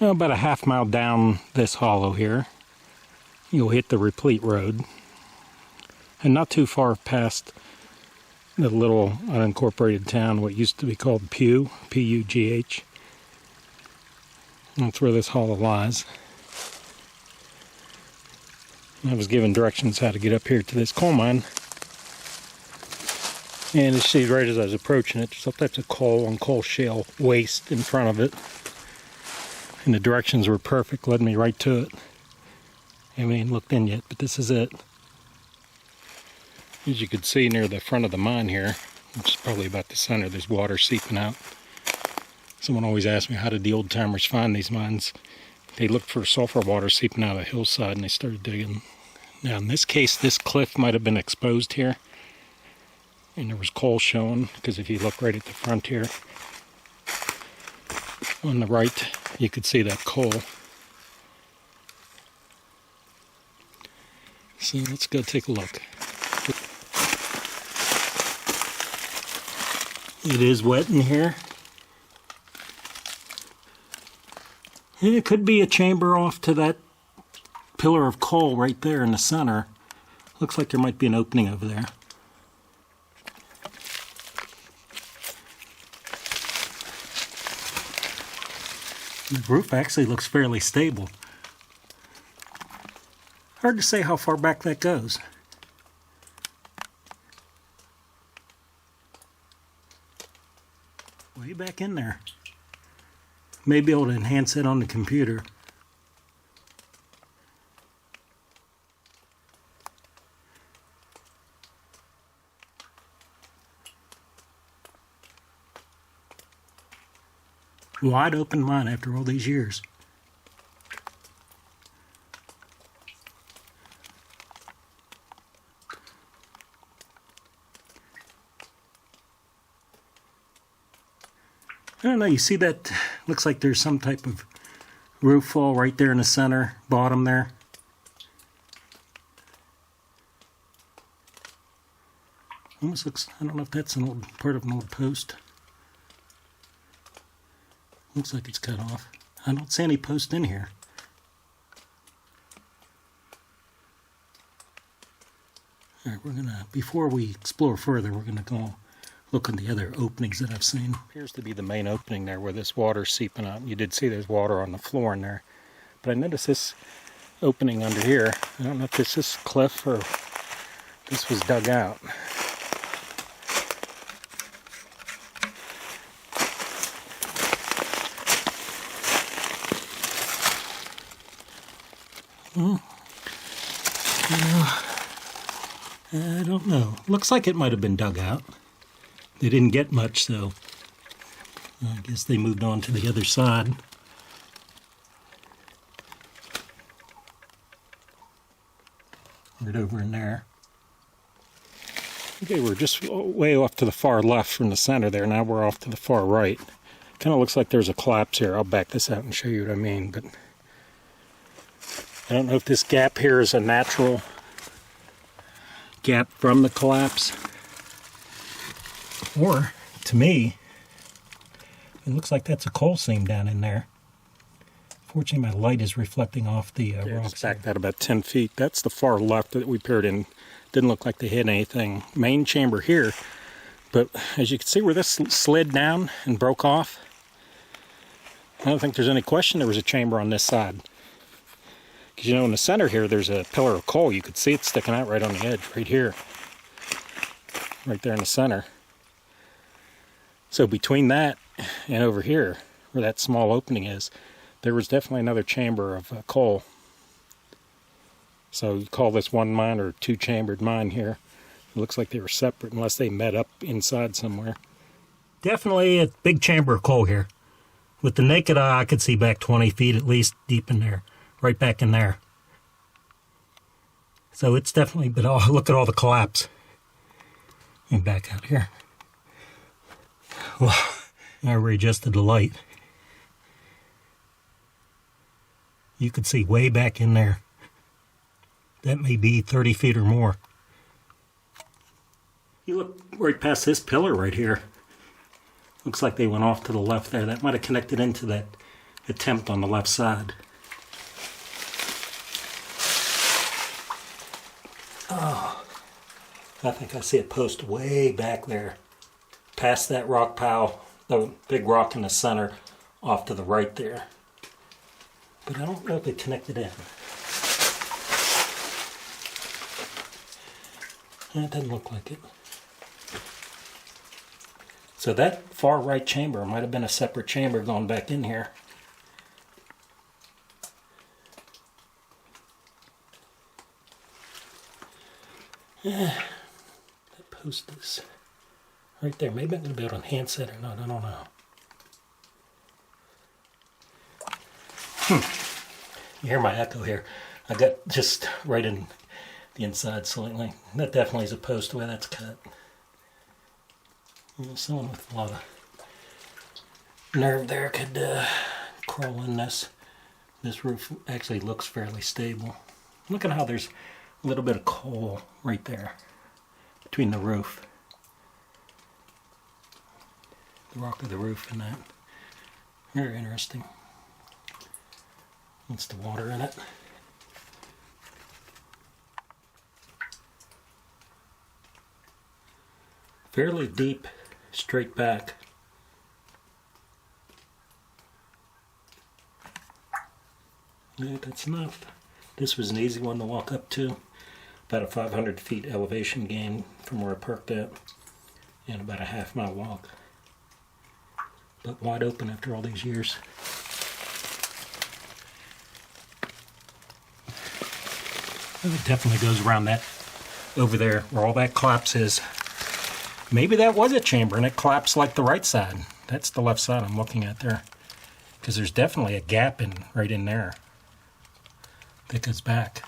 About a half-mile down this hollow here, you'll hit the Replete Road. And not too far past the little unincorporated town, what used to be called Pugh, P-U-G-H. That's where this hollow lies. I was given directions how to get up here to this coal mine. And you see right as I was approaching it, there's all types of coal and coal shale waste in front of it. And the directions were perfect, led me right to it. I haven't even looked in yet, but this is it. As you can see near the front of the mine here, which is probably about the center, there's water seeping out. Someone always asks me, how did the old timers find these mines? They looked for sulfur water seeping out of the hillside and they started digging. Now in this case, this cliff might have been exposed here. And there was coal showing, because if you look right at the front here, on the right, you could see that coal. So let's go take a look. It is wet in here. And it could be a chamber off to that pillar of coal right there in the center. Looks like there might be an opening over there. The roof actually looks fairly stable. Hard to say how far back that goes. Way back in there. May be able to enhance it on the computer. Wide open mine after all these years. I don't know, you see that? Looks like there's some type of roof fall right there in the center, bottom there. Almost looks, I don't know if that's an old part of an old post. Looks like it's cut off. I don't see any post in here. Alright, we're gonna, before we explore further, we're gonna go look at the other openings that I've seen. Appears to be the main opening there where this water's seeping out. You did see there's water on the floor in there. But I noticed this opening under here. I don't know if this is cliff or this was dug out. Well, I don't know. Looks like it might have been dug out. They didn't get much, so I guess they moved on to the other side. Right over in there. Okay, we're just way off to the far left from the center there. Now we're off to the far right. Kind of looks like there's a collapse here. I'll back this out and show you what I mean, but I don't know if this gap here is a natural gap from the collapse, or to me it looks like that's a coal seam down in there. Fortunately, my light is reflecting off the rocks. Back that about 10 feet. That's the far left that we peered in. Didn't look like they hit anything. Main chamber here, but as you can see where this slid down and broke off, I don't think there's any question there was a chamber on this side. Because, you know, in the center here, there's a pillar of coal. You could see it sticking out right on the edge, right here. Right there in the center. So between that and over here, where that small opening is, there was definitely another chamber of coal. So you call this one mine or two-chambered mine here. It looks like they were separate unless they met up inside somewhere. Definitely a big chamber of coal here. With the naked eye, I could see back 20 feet at least deep in there. Right back in there. So it's definitely, but oh, look at all the collapse. And back out here. Well, I readjusted the light. You could see way back in there. That may be 30 feet or more. You look right past this pillar right here. Looks like they went off to the left there. That might have connected into that attempt on the left side. Oh, I think I see a post way back there, past that rock pile, the big rock in the center, off to the right there. But I don't know if it connected in. It doesn't look like it. So that far right chamber might have been a separate chamber going back in here. That post is right there. Maybe I'm going to be able to enhance it or not. I don't know. You hear my echo here. I got just right in the inside slightly. That definitely is a post the way that's cut. Someone with a lot of nerve there could crawl in this. This roof actually looks fairly stable. Look at how there's a little bit of coal right there between the roof. The rock of the roof and that. Very interesting. That's the water in it. Fairly deep, straight back. Yeah, that's enough. This was an easy one to walk up to. About a 500 feet elevation gain from where I parked at. And about a half-mile walk. But wide open after all these years. It definitely goes around that over there where all that collapse is. Maybe that was a chamber and it collapsed like the right side. That's the left side I'm looking at there. Because there's definitely a gap right in there that goes back.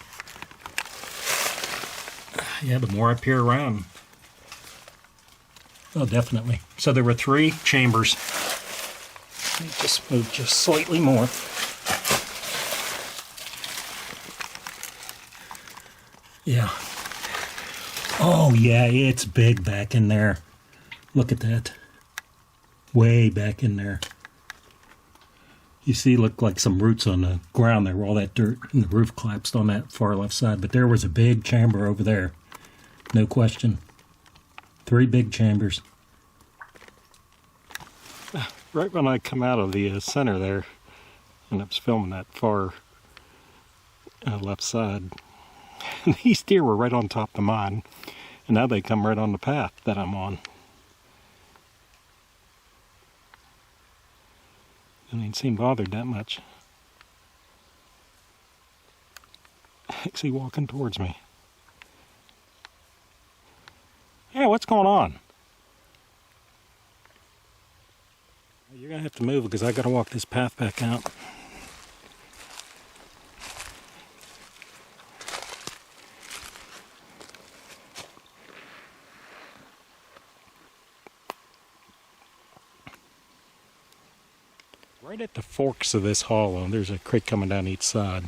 Yeah, the more I peer around. Oh, definitely. So there were 3 chambers. Let me just move just slightly more. Yeah. Oh, yeah, it's big back in there. Look at that. Way back in there. You see, look like some roots on the ground there where all that dirt and the roof collapsed on that far left side. But there was a big chamber over there. No question. 3 big chambers. Right when I come out of the center there, and I was filming that far left side, these deer were right on top of mine, and now they come right on the path that I'm on. They didn't seem bothered that much. Actually walking towards me. Yeah, what's going on? You're going to have to move because I got to walk this path back out. Right at the forks of this hollow, there's a creek coming down each side.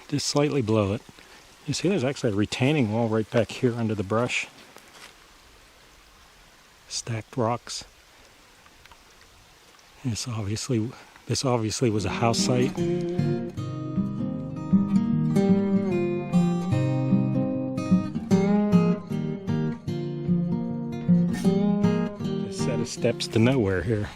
Just slightly below it. You see there's actually a retaining wall right back here under the brush. Stacked rocks. This obviously was a house site. Just a set of steps to nowhere here.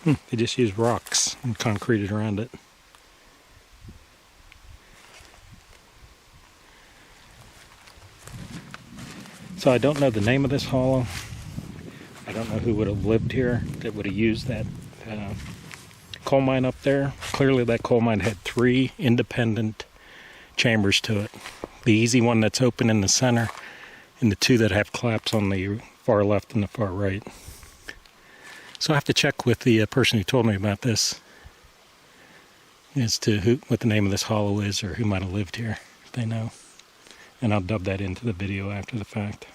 They just used rocks and concreted around it. So I don't know the name of this hollow. I don't know who would have lived here that would have used that coal mine up there. Clearly that coal mine had 3 independent chambers to it. The easy one that's open in the center and the 2 that have collapse on the far left and the far right. So I have to check with the person who told me about this as to what the name of this hollow is or who might have lived here, if they know. And I'll dub that into the video after the fact.